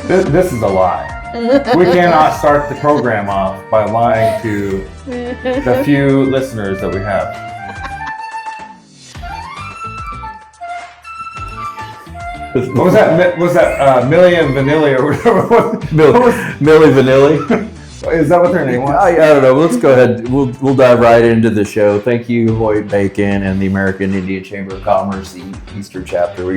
This is a lie. We cannot start the program off by lying to the few listeners that we have. What was that? Was that Millie and Vanilli or whatever? Millie Vanilli. Is that what their name was? I don't know. Let's go ahead. We'll dive right into the show. Thank you, Hoyt Bacon and the American Indian Chamber of Commerce, the Eastern chapter.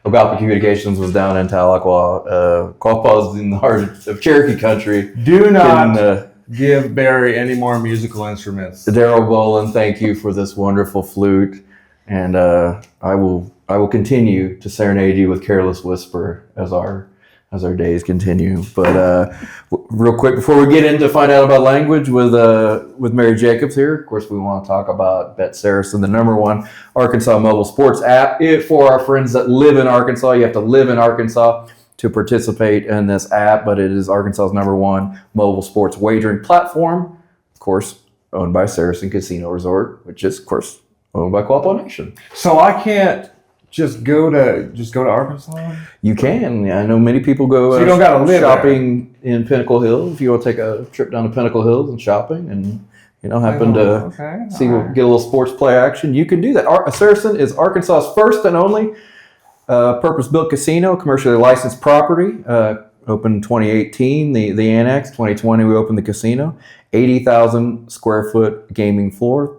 O-Gah-Pah Communications was down in Tahlequah. O-Gah-Pah is in the heart of Cherokee country. Do not give Barry any more musical instruments. Daryl Boland, thank you for this wonderful flute, and I will continue to serenade you with Careless Whisper as our days continue. But real quick, before we get into find out about language with Mary Jacobs here, of course, we want to talk about Bet Saracen, the #1 Arkansas mobile sports app. For our friends that live in Arkansas, you have to live in Arkansas to participate in this app, but it is Arkansas's #1 mobile sports wagering platform, of course, owned by Saracen Casino Resort, which is, of course, owned by O-Gah-Pah Nation. So I can't just go to Arkansas? You can. I know many people go so you don't gotta live shopping in Pinnacle Hill. If you want to take a trip down to Pinnacle Hills and shopping and happen to get a little sports play action, you can do that. Saracen is Arkansas's first and only purpose-built casino, commercially licensed property. Opened 2018, the annex. 2020, we opened the casino. 80,000 square foot gaming floor,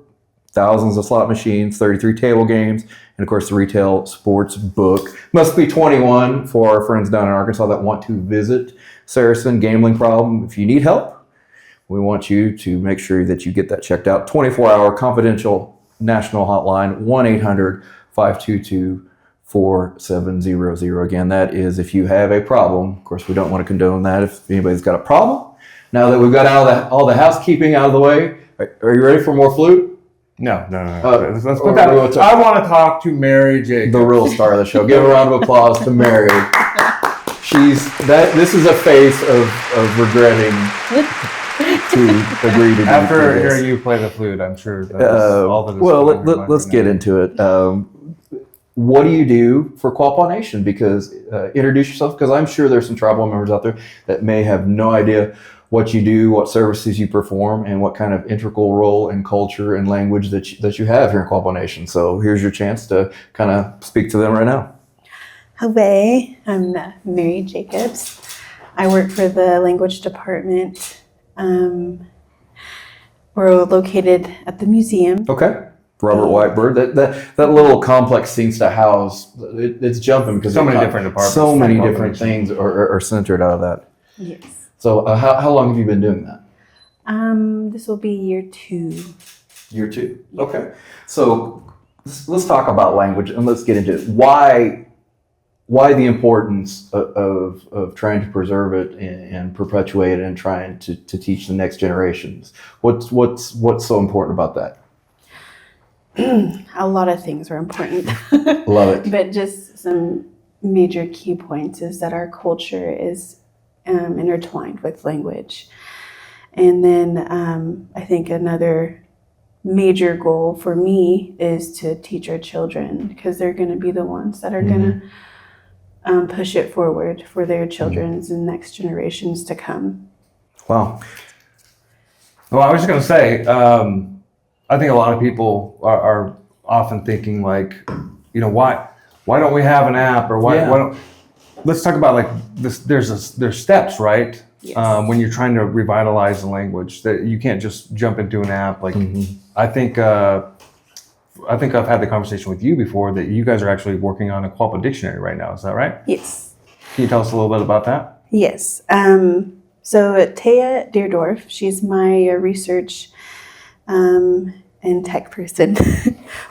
thousands of slot machines, 33 table games, and of course the retail sports book. Must be 21 for our friends down in Arkansas that want to visit Saracen. Gambling problem, if you need help, we want you to make sure that you get that checked out. 24-hour confidential national hotline, 1-800-522-4700. Again, that is if you have a problem. Of course, we don't want to condone that if anybody's got a problem. Now that we've got all the housekeeping out of the way, are you ready for more flute? No. Let's put that. I want to talk to Mary Jacobs, the real star of the show. Give a round of applause to Mary. This is a face of regretting to agree to do after hearing you play the flute. I'm sure that's all that is. Well, let's get into it. What do you do for O-Gah-Pah Nation? Because introduce yourself, because I'm sure there's some tribal members out there that may have no idea what you do, what services you perform, and what kind of integral role in culture and language that you have here in O-Gah-Pah Nation. So here's your chance to kind of speak to them right now. Hello, I'm Mary Jacobs. I work for the language department. We're located at the museum. Okay. Robert Whitebird. That little complex seems to house, it's jumping because so many different departments. So many different things are centered out of that. Yes. So how long have you been doing that? This will be year 2. Year 2. Okay. So let's talk about language and let's get into it. Why the importance of trying to preserve it and perpetuate it and trying to teach the next generations? What's so important about that? A lot of things are important. Love it. But just some major key points is that our culture is intertwined with language. And then I think another major goal for me is to teach our children, because they're going to be the ones that are going to push it forward for their children's and next generations to come. Wow. Well, I was just going to say, I think a lot of people are often thinking like, why don't we have an app, or why don't, let's talk about like this. There's steps, right? Yes. When you're trying to revitalize the language, that you can't just jump into an app. Like I think I've had the conversation with you before that you guys are actually working on a O-Gah-Pah dictionary right now. Is that right? Yes. Can you tell us a little bit about that? Yes. So Taya Deerdorf, she's my research and tech person,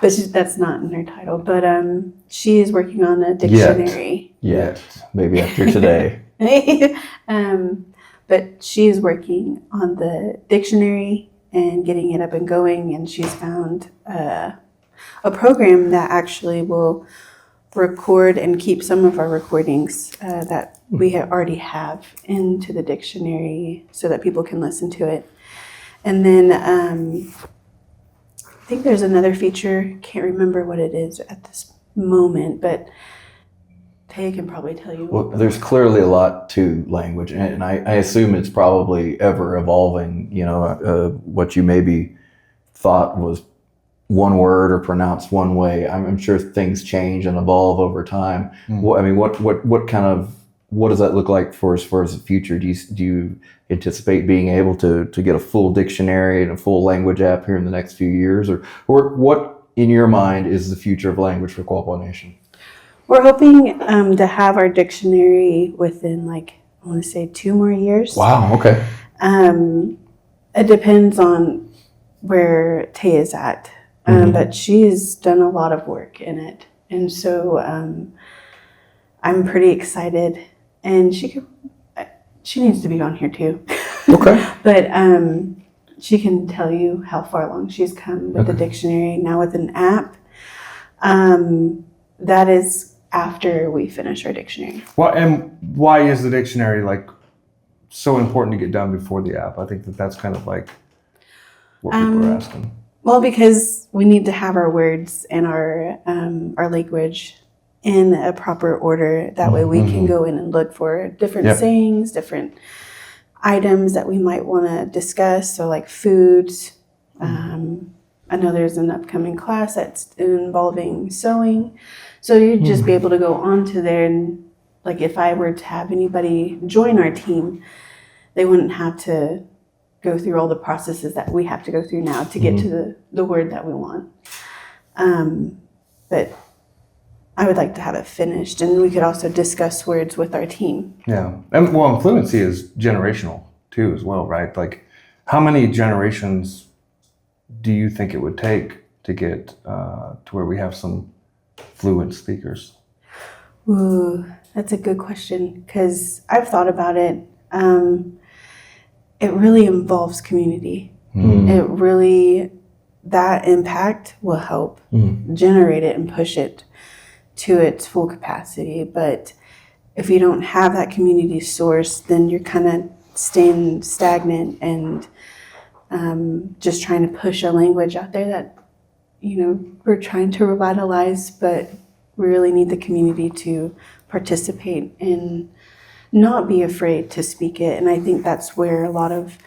but that's not in her title. But she is working on a dictionary. Yet. Maybe after today. But she's working on the dictionary and getting it up and going, and she's found a program that actually will record and keep some of our recordings that we already have into the dictionary so that people can listen to it. And then I think there's another feature, can't remember what it is at this moment, but Tay can probably tell you. Well, there's clearly a lot to language, and I assume it's probably ever evolving. What you maybe thought was one word or pronounced one way. I'm sure things change and evolve over time. What does that look like for as far as the future? Do you anticipate being able to get a full dictionary and a full language app here in the next few years, or what in your mind is the future of language for Quapaw Nation? We're hoping to have our dictionary within, I want to say 2 more years. Wow. Okay. It depends on where Tay is at, but she's done a lot of work in it, and so I'm pretty excited. And she needs to be on here too. Okay. But she can tell you how far along she's come with the dictionary now with an app. That is after we finish our dictionary. Well, and why is the dictionary so important to get done before the app? I think that's kind of what people are asking. Well, because we need to have our words and our language in a proper order. That way we can go in and look for different sayings, different items that we might want to discuss. So like foods. I know there's an upcoming class that's involving sewing. So you'd just be able to go onto there and if I were to have anybody join our team, they wouldn't have to go through all the processes that we have to go through now to get to the word that we want. But I would like to have it finished, and we could also discuss words with our team. Yeah, and fluency is generational too, as well, right? How many generations do you think it would take to get to where we have some fluent speakers? Ooh, that's a good question, because I've thought about it. It really involves community. It really, that impact will help generate it and push it to its full capacity. But if you don't have that community source, then you're kind of staying stagnant and just trying to push a language out there that, we're trying to revitalize, but we really need the community to participate and not be afraid to speak it. And I think that's where a lot of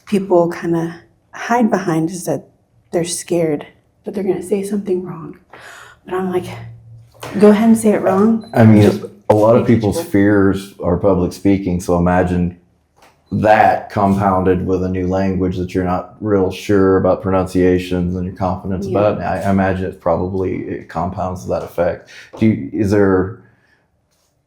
people kind of hide behind, is that they're scared that they're going to say something wrong. But I'm like, go ahead and say it wrong. I mean, a lot of people's fears are public speaking, so imagine that compounded with a new language that you're not real sure about pronunciations and your confidence about. I imagine it compounds that effect. Is there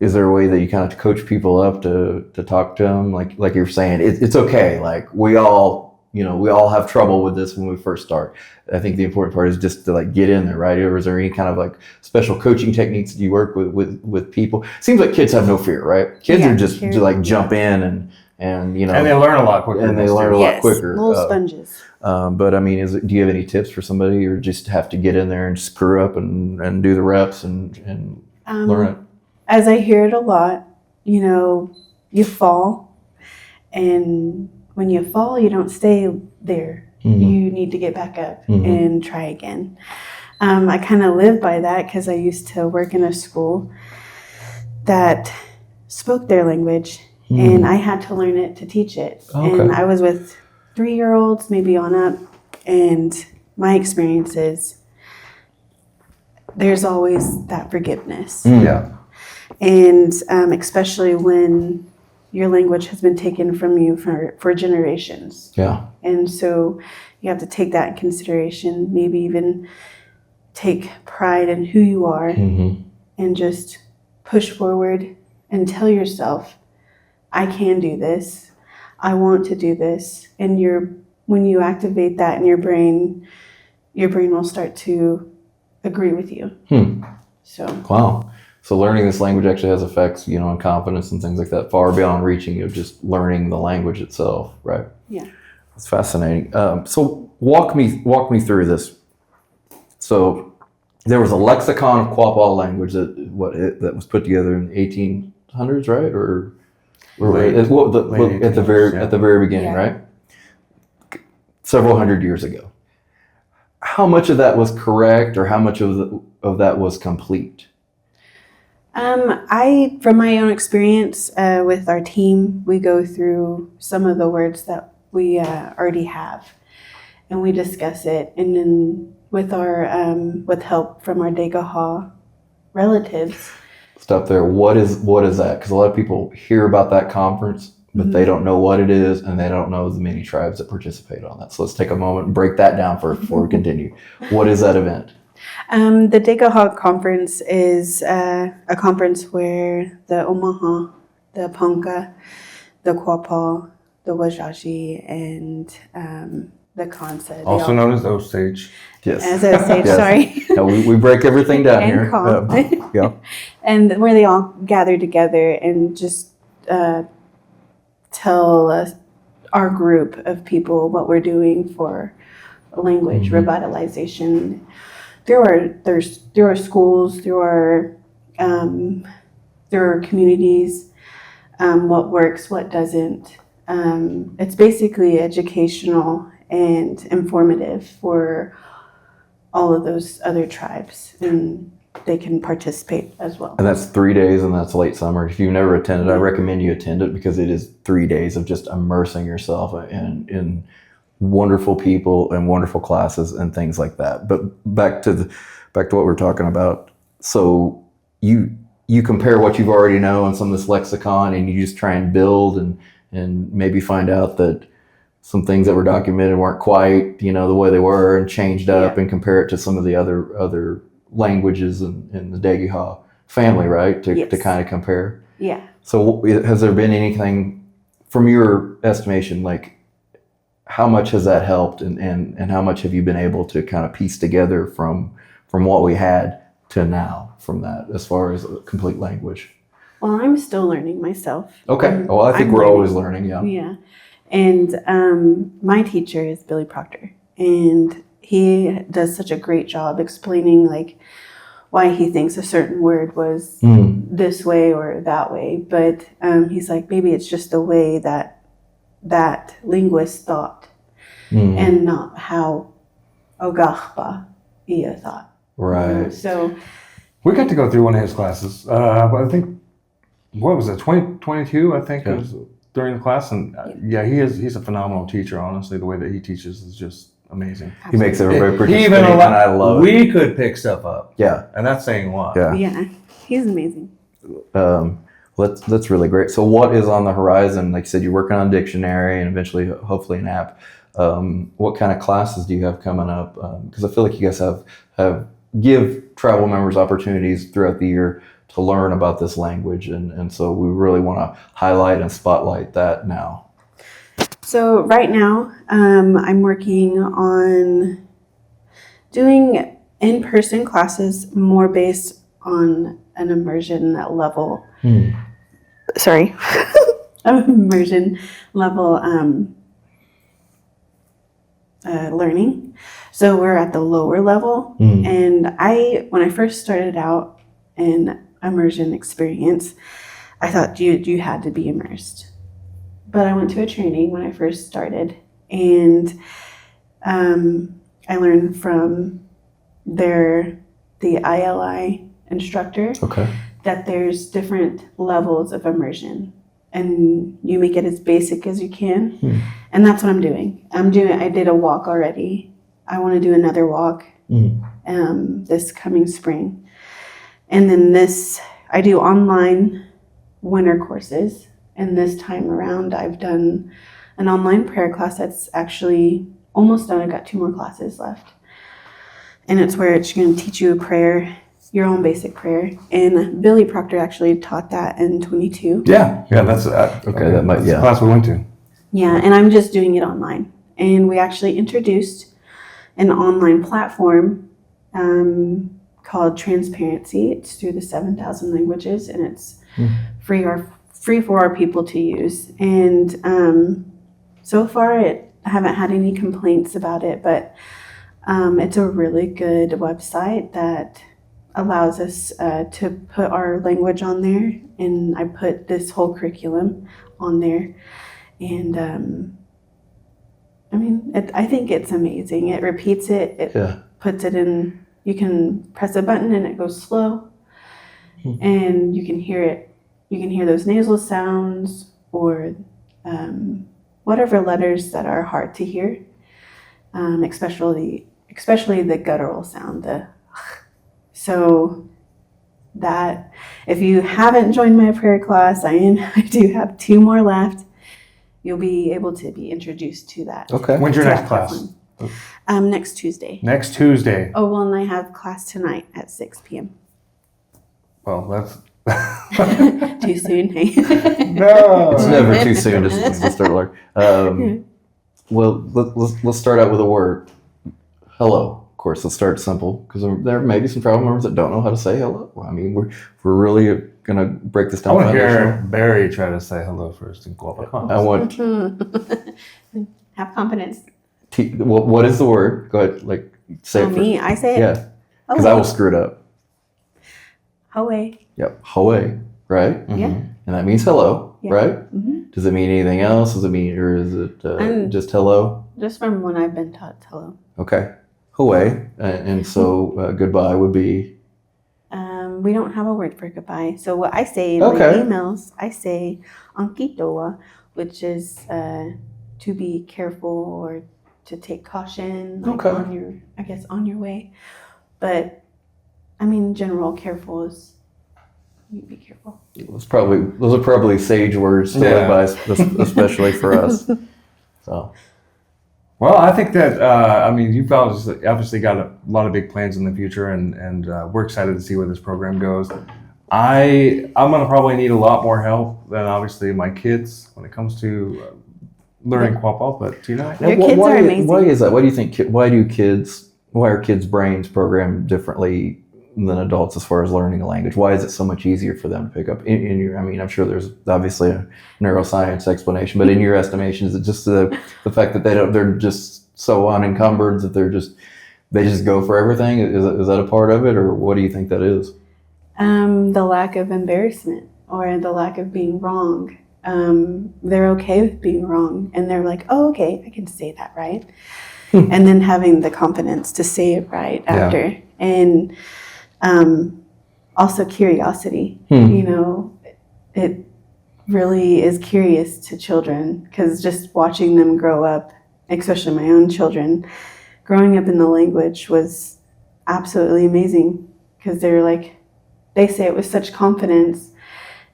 a way that you kind of coach people up to talk to them? Like you're saying, it's okay. We all have trouble with this when we first start. I think the important part is just to get in there, right? Or is there any kind of special coaching techniques that you work with people? Seems like kids have no fear, right? Kids are just to jump in and and they learn a lot quicker. And they learn a lot quicker. Little sponges. But I mean, do you have any tips for somebody, or just have to get in there and screw up and do the reps and learn it? As I hear it a lot, you fall, and when you fall, you don't stay there. You need to get back up and try again. I kind of live by that, because I used to work in a school that spoke their language, and I had to learn it to teach it. Okay. And I was with 3-year-olds, maybe on up, and my experience is there's always that forgiveness. Yeah. And especially when your language has been taken from you for generations. Yeah. And so you have to take that in consideration, maybe even take pride in who you are, and just push forward and tell yourself, I can do this. I want to do this. And when you activate that in your brain will start to agree with you. So. Wow. So learning this language actually has effects, on confidence and things like that, far beyond reaching of just learning the language itself, right? Yeah. It's fascinating. So walk me through this. So there was a lexicon of Quapaw language that was put together in the 1800s, right? At the very beginning, right? Several hundred years ago. How much of that was correct, or how much of that was complete? From my own experience with our team, we go through some of the words that we already have, and we discuss it. And then with with help from our O-Gah-Pah relatives. Stop there. What is that? Because a lot of people hear about that conference, but they don't know what it is, and they don't know the many tribes that participate on that. So let's take a moment and break that down first before we continue. What is that event? The O-Gah-Pah conference is a conference where the Omaha, the Ponca, the Quapaw, the Wajaji, and the Kansa. Also known as Osage. Yes. As Osage, Yes. Sorry. No, we break everything down And here. Kong. Yeah. And where they all gather together and just tell our group of people what we're doing for language revitalization through our schools, through our communities, what works, what doesn't. It's basically educational and informative for all of those other tribes, and they can participate as well. And that's 3 days, and that's late summer. If you've never attended, I recommend you attend it because it is 3 days of just immersing yourself in wonderful people and wonderful classes and things like that. But back to what we're talking about. So you compare what you've already know and some of this lexicon, and you just try and build and maybe find out that some things that were documented weren't quite, the way they were, and changed up, and compare it to some of the other languages in the O-Gah-Pah family, right? To kind of compare. Yeah. So has there been anything, from your estimation, like how much has that helped, and how much have you been able to kind of piece together from what we had to now from that, as far as a complete language? Well, I'm still learning myself. Okay. Well, I think we're always learning. Yeah. Yeah. And my teacher is Billy Proctor, and he does such a great job explaining like why he thinks a certain word was this way or that way. But he's like, maybe it's just the way that linguists thought, and not how O-Gah-Pah thought. Right. So We got to go through one of his classes. I think, what was it, 2022, I think it was during the class. And he's a phenomenal teacher, honestly. The way that he teaches is just amazing. He makes everybody participate, He even and I love it. We could pick stuff up. Yeah. And that's saying a lot. yeah, he's amazing. That's really great. So what is on the horizon? Like you said, you're working on a dictionary and eventually, hopefully, an app. What kind of classes do you have coming up? Because I feel like you guys have give tribal members opportunities throughout the year to learn about this language, and so we really want to highlight and spotlight that now. So right now, I'm working on doing in-person classes more based on an immersion level. Sorry, immersion level learning. So we're at the lower level, and when I first started out in immersion experience, I thought you had to be immersed. But I went to a training when I first started, and I learned from the ILI instructor that there's different levels of immersion, and you make it as basic as you can. And that's what I'm doing. I did a walk already. I want to do another walk this coming spring. And then I do online winter courses. And this time around, I've done an online prayer class that's actually almost done. I've got 2 more classes left. And it's where it's going to teach you a prayer, your own basic prayer. And Billy Proctor actually taught that in 22. Yeah, that's That might that's the class we went to. Yeah, and I'm just doing it online. And we actually introduced an online platform called Transparency. It's through the 7,000 languages, and it's free for our people to use. And so far, I haven't had any complaints about it, but it's a really good website that allows us to put our language on there. And I put this whole curriculum on there. And I think it's amazing. It repeats it. It puts it in. You can press a button and it goes slow. and you can hear it. You can hear those nasal sounds or whatever letters that are hard to hear, especially the guttural sound. So that if you haven't joined my prayer class, I do have 2 more left. You'll be able to be introduced to that. Okay. When's your next class? Next Tuesday. Next Tuesday. Oh, well, and I have class tonight at 6 p.m. Well, that's too soon. Hey? No. It's never too soon to start learning. Well, let's start out with a word. Hello. Of course, let's start simple because there may be some tribal members that don't know how to say hello. I mean, we're really gonna break this down. I want to hear Barry try to say hello first in O-Gah-Pah. I want. Have confidence. What is the word? Go ahead, say it. Me, I say it. Yeah, because I will screw it up. Hoe. Yep, hoe, right? Yeah. And that means hello, Yeah. right? Mm-hmm. Does it mean anything else? Does it mean, or is it just hello? Just from when I've been taught hello. Okay, hoe, and so goodbye would be. We don't have a word for goodbye. So what I say in Okay. my emails, I say ankitoa, which is to be careful or to take caution, like Okay. on your way. But I mean, general careful is you be careful. Those are probably sage words to live by, especially for us. So. Well, I think that you've obviously got a lot of big plans in the future, and we're excited to see where this program goes. I'm gonna probably need a lot more help than obviously my kids when it comes to learning O-Gah-Pah. But Your kids are amazing. Why is that? Why do you think? Why are kids' brains programmed differently than adults as far as learning a language? Why is it so much easier for them to pick up? I'm sure there's obviously a neuroscience explanation, but in your estimation, is it just the fact that they're just so unencumbered that they just go for everything? Is that a part of it, or what do you think that is? The lack of embarrassment or the lack of being wrong. They're okay with being wrong, and they're like, oh, okay, I can say that right. And then having the confidence to say it right after. And also curiosity. It really is curious to children, because just watching them grow up, especially my own children, growing up in the language was absolutely amazing, because they say it with such confidence,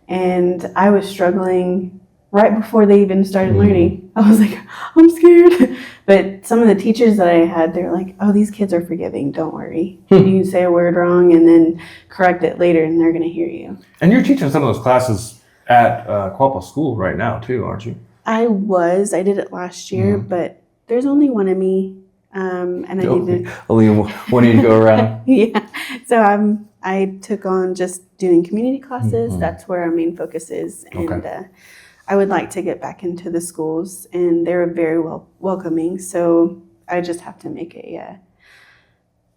and I was struggling right before they even started learning. I was like, I'm scared. But some of the teachers that I had, they were like, oh, these kids are forgiving. Don't worry. You can say a word wrong and then correct it later, and they're going to hear you. And you're teaching some of those classes at O-Gah-Pah School right now, too, aren't you? I did it last year, but there's only one of me. And I need to... Only one need to go around? Yeah. So I took on just doing community classes. That's where our main focus is. And I would like to get back into the schools, and they're very welcoming. So I just have to make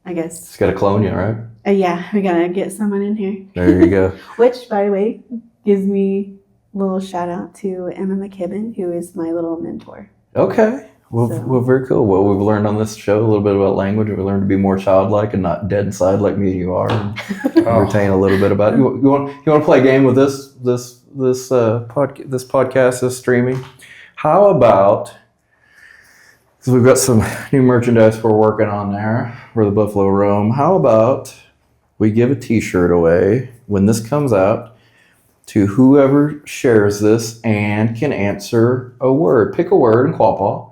I guess. It's got to clone you, right? Yeah, we got to get someone in here. There you go. Which, by the way, gives me a little shout out to Emma McKibben, who is my little mentor. Okay. Well, very cool. Well, we've learned on this show a little bit about language. We learned to be more childlike and not dead inside like me and you are, and retain a little bit about it. You want to play a game with this podcast, this streaming? How about, because we've got some new merchandise we're working on there for the Buffalo Roam. How about we give a T-shirt away when this comes out to whoever shares this and can answer a word. Pick a word in O-Gah-Pah,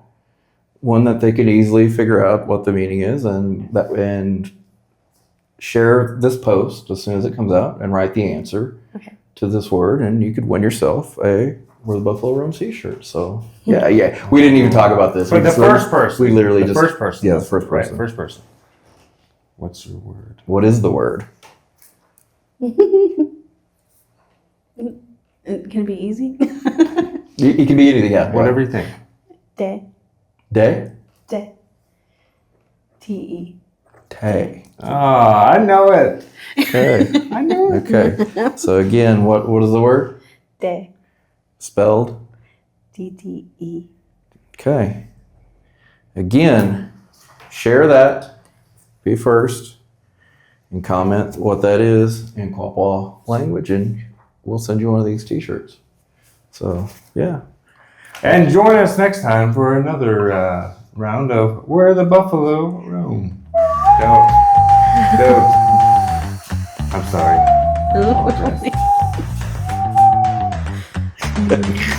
one that they could easily figure out what the meaning is, and share this post as soon as it comes out and write the answer to this word, and you could win yourself a We're the Buffalo Roam t-shirt. So yeah. We didn't even talk about this. But the first person. We literally the first person. Yeah, the first person. Right, first person. What's your word? What is the word? Can it be easy? It can be anything, yeah. Whatever you think. De. De? De. T-E. Tay. Ah, I know it. Okay. I know it. Okay. So again, what is the word? De. Spelled? D-T-E. Okay. Again, share that. Be first. and comment what that is in Quapaw language, and we'll send you one of these t-shirts. So, yeah. And join us next time for another round of Where the Buffalo Roam. Don't. I'm sorry. I apologize.